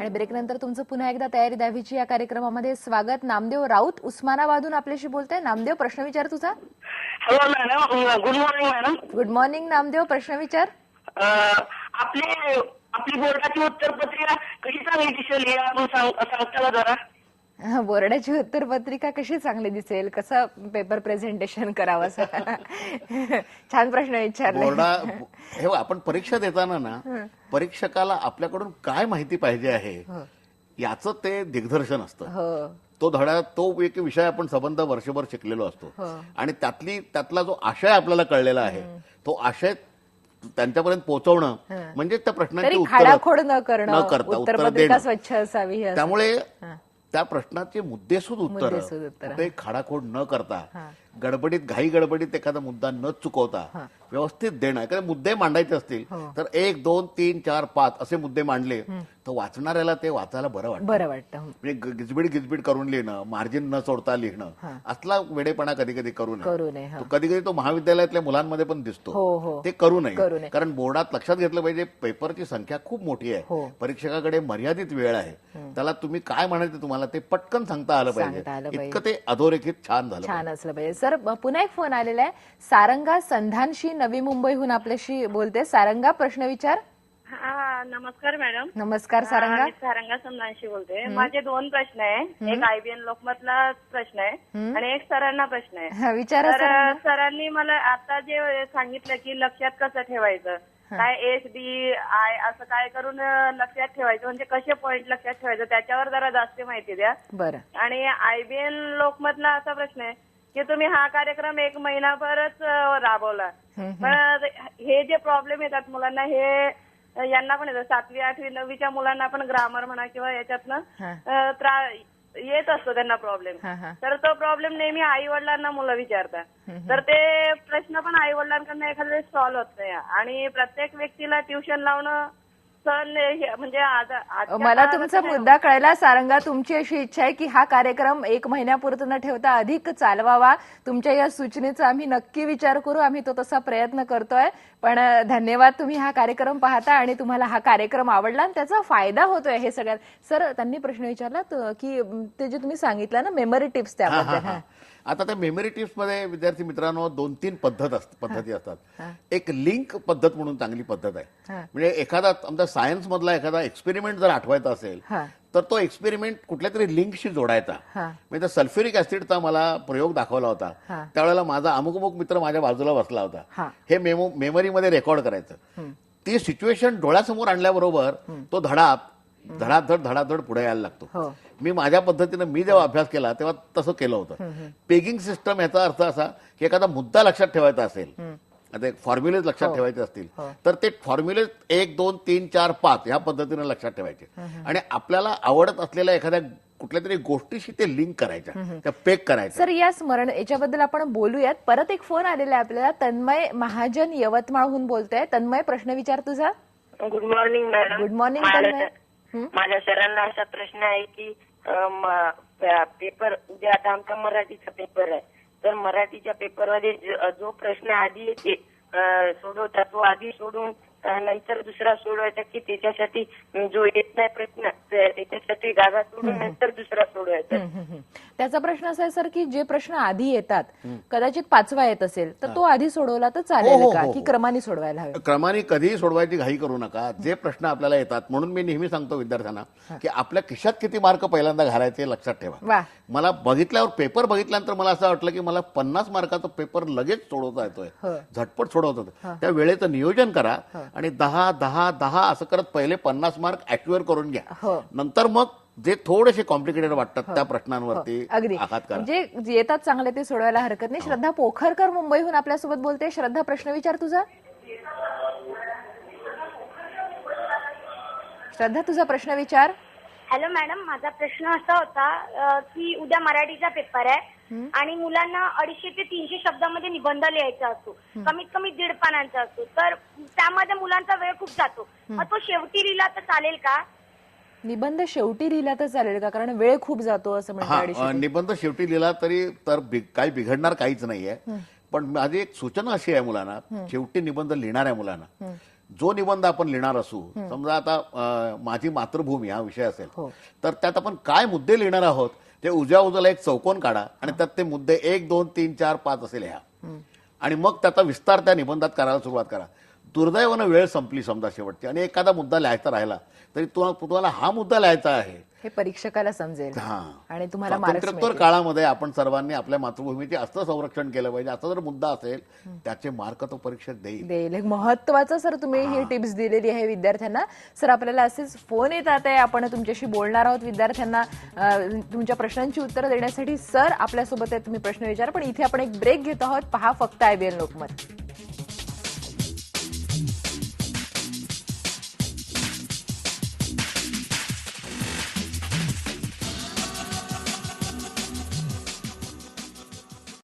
आणि ब्रेक नंतर तुमचं पुन्हा एकदा तयारी द्यावीची या कार्यक्रमामध्ये स्वागत. नामदेव राऊत उस्मानाबादहून आपल्याशी बोलतोय. नामदेव, प्रश्न विचार तुझा. Hello madam, good morning madam. Good morning Namdev, प्रश्न विचार. आपली आपली बोर्डाची उत्तरपत्रिका कशी चांगली दिसेल हे आपण सांगता का जरा? बोर्डाची उत्तरपत्रिका कशी चांगली दिसेल, कसं पेपर प्रेझेंटेशन करावं, छान प्रश्न विचारला. हे आपण परीक्षा देताना ना परीक्षकाला आपल्याकडून काय माहिती पाहिजे आहे याचं ते दिग्दर्शन असतं. तो धडा, तो एक विषय आपण संबंध वर्षभर शिकलेलो असतो आणि त्यातला जो आशय आपल्याला कळलेला आहे तो आशय त्यांच्यापर्यंत पोहोचवणं म्हणजे त्या प्रश्नाची खाडाखोड न करणं, उत्तर उत्तरपत्रिका स्वच्छ असावी. त्यामुळे त्या प्रश्नाचे मुद्देसूद उत्तर ते खाडाखोड न करता, गडबडीत घाई गडबडीत एखादा मुद्दा न चुकवता व्यवस्थित देणं. एखादे मुद्दे मांडायचे असतील तर 1, 2, 3, 4, 5 असे मुद्दे मांडले तर वाचणाऱ्याला ते वाचायला बरं वाटतं. म्हणजे गिजबिड करून लिहिणं, मार्जिन न सोडता लिहिणं, असला वेडेपणा कधी कधी करू नये. कधी कधी तो महाविद्यालयातल्या मुलांमध्ये पण दिसतो. ते करू नये, कारण बोर्डात लक्षात घेतलं पाहिजे पेपरची संख्या खूप मोठी आहे, परीक्षकाकडे मर्यादित वेळ आहे. त्याला तुम्ही काय म्हणायचं तुम्हाला ते पटकन सांगता आलं पाहिजे. इतकं ते अधोरेखित छान असलं पाहिजे. सर, पुन्हा एक फोन आलेला आहे. सारंगा संधानशी नवी मुंबईहून आपल्याशी बोलते. सारंगा, प्रश्न विचार. नमस्कार मॅडम. नमस्कार सारंगा. सारंगा संधानशी बोलते. माझे 2 प्रश्न आहे. एक IBN लोकमतला प्रश्न आहे आणि एक सरांना प्रश्न आहे. विचारा. तर सरांनी मला आता जे सांगितलं की लक्षात कसं ठेवायचं, काय SDI असं काय करून लक्षात ठेवायचं, म्हणजे कसे पॉइंट लक्षात ठेवायचं त्याच्यावर जरा जास्त माहिती द्या. बरं. आणि IBN लोकमतला असा प्रश्न आहे की तुम्ही हा कार्यक्रम 1 महिनाभरच राबवला, पण हे जे प्रॉब्लेम येतात मुलांना, हे यांना पण येतात, 7वी 8वी 9वीच्या मुलांना पण ग्रामर म्हणा किंवा याच्यातनं येत असतो त्यांना प्रॉब्लेम. तर तो प्रॉब्लेम नेहमी आई वडिलांना मुलं विचारतात, तर ते प्रश्न पण आई वडिलांकडनं एखाद्या वेळेस सॉल्व्ह होत नाही. आणि प्रत्येक व्यक्तीला ट्युशन लावणं म्हणजे मला तुमचा मुद्दा कळला सारंगा. तुमची अशी इच्छा आहे की हा कार्यक्रम 1 महिन्यापुरता न ठेवता अधिक चालवावा. तुमच्या या सूचनेचा आम्ही नक्की विचार करू. आम्ही तो तसा प्रयत्न करतोय. पण धन्यवाद, तुम्ही हा कार्यक्रम पाहता आणि तुम्हाला हा कार्यक्रम आवडला आणि त्याचा फायदा होतोय हे सगळ्यात. सर, त्यांनी प्रश्न विचारला की ते जे तुम्ही सांगितलं ना मेमरी टिप्स, त्याबद्दल. आता त्या मेमरी टिप्स मध्ये विद्यार्थी मित्रांनो 2-3 पद्धती असतात. एक लिंक पद्धत म्हणून चांगली पद्धत आहे. म्हणजे एखादा आमचा सायन्स मधला एखादा एक्सपेरिमेंट जर आठवायचा असेल तर तो एक्सपेरिमेंट कुठल्या तरी लिंकशी जोडायचा. म्हणजे सल्फ्युरिक ऍसिडचा मला प्रयोग दाखवला होता, त्यावेळेला माझा अमुक मित्र माझ्या बाजूला बसला होता. हे मेमरीमध्ये रेकॉर्ड करायचं. ती सिच्युएशन डोळ्यासमोर आणल्याबरोबर तो धडाधड पुढे यायला लागतो. मी माझ्या पद्धतीनं मी जेव्हा अभ्यास केला तेव्हा तसं केलं होतं. पेगिंग सिस्टम याचा अर्थ असा की एखादा मुद्दा लक्षात ठेवायचा असेल, आता एक फॉर्म्युलेज लक्षात ठेवायचे असतील तर ते फॉर्म्युलेज 1, 2, 3, 4, 5 ह्या पद्धतीनं लक्षात ठेवायचे आणि आपल्याला आवडत असलेल्या एखाद्या कुठल्या तरी गोष्टीशी ते लिंक करायच्या, त्या पेक करायच्या. सर, या स्मरण याच्याबद्दल आपण बोलूयात. परत एक फोन आलेला आहे आपल्याला. तन्मय महाजन यवतमाळहून बोलतोय. तन्मय, प्रश्न विचार तुझा. Good morning madam. Good morning Tanmay. माझ्या सरांना असा प्रश्न आहे की पेपर उद्या, आता आमचा मराठीचा पेपर आहे, तर मराठीच्या पेपरमध्ये जो प्रश्न आधी येते सोडवता तो आधी सोडून नंतर दुसरा सोडवायचा, की त्याच्यासाठी जो येत नाही प्रश्न त्याच्यासाठी जागा सोडून नंतर दुसरा सोडवायचा. त्याचा प्रश्न असा आहे सर की जे प्रश्न आधी येतात, कदाचित 5वा येत असेल तर तो आधी सोडवला तर चालेल का, की क्रमाने सोडवायला हवे? क्रमाने कधीही सोडवायची घाई करू नका. जे प्रश्न आपल्याला येतात, म्हणून मी नेहमी सांगतो विद्यार्थ्यांना की आपल्या खिशात किती मार्क पहिल्यांदा घालायचे लक्षात ठेवा. मला पेपर बघितल्यानंतर मला असं वाटलं की मला 50 मार्काचा पेपर लगेच सोडवता येतोय, झटपट सोडवत होतं. त्या वेळेचं नियोजन करा आणि 10, 10, 10 असं करत पहिले 50 मार्क ऍक्युअर करून घ्या. नंतर मग जे थोडेसे कॉम्प्लिकेटेड वाटतात त्या प्रश्नांवरती आघात करा. जे येतात चांगले ते सोडवायला हरकत नाही. श्रद्धा पोखरकर मुंबईहून आपल्यासोबत बोलते. श्रद्धा, प्रश्न विचार तुझा. श्रद्धा, तुझा प्रश्न विचार. हॅलो मॅडम, माझा प्रश्न असा होता की उद्या मराठीचा पेपर आहे आणि मुलांना 250 ते 300 शब्दामध्ये निबंध लिहायचा असतो, कमीत कमी 1.5 पानांचा असतो, तर त्यामध्ये मुलांचा वेळ खूप जातो. मग तो शेवटी लिहिला तर चालेल का? निबंध शेवटी लिहिला तर चालेल का, कारण वेळ खूप जातो असं म्हणतात. निबंध शेवटी लिहिला तरी तर काही बिघडणार काहीच नाहीये. पण माझी एक सूचना अशी आहे मुलांना, शेवटी निबंध लिहिणाऱ्या मुलांना जो निबंध आपण लिहिणार असू, समजा आता माझी मातृभूमी हा विषय असेल, तर त्यात आपण काय मुद्दे लिहिणार आहोत ते उजव्या बाजूला एक चौकोन काढा आणि त्यात ते मुद्दे 1, 2, 3, 4, 5 असे लिहा आणि मग त्याचा विस्तार त्या निबंधात करायला सुरुवात करा. दुर्दैवानं वेळ संपली समजा शेवटची आणि एखादा मुद्दा लिहायचा राहिला तरी तुम्हाला हा मुद्दा लिहायचा आहे हे परीक्षकाला समजेल हा. आणि तुम्हाला मार्क्स स्वातंत्र्योत्तर काळामध्ये आपण सर्वांनी आपल्या मातृभूमीचे असं संरक्षण केलं पाहिजे असा जर मुद्दा असेल त्याचे मार्क तो परीक्षक देईल. एक महत्वाचं सर तुम्ही ही टिप्स दिलेली आहे विद्यार्थ्यांना. सर आपल्याला असेच फोन येतात आहे, आपण तुमच्याशी बोलणार आहोत विद्यार्थ्यांना तुमच्या प्रश्नांची उत्तरं देण्यासाठी. सर आपल्यासोबत आहे, तुम्ही प्रश्न विचारा, पण इथे आपण एक ब्रेक घेतो आहोत. पहा फक्त IBN लोकमत.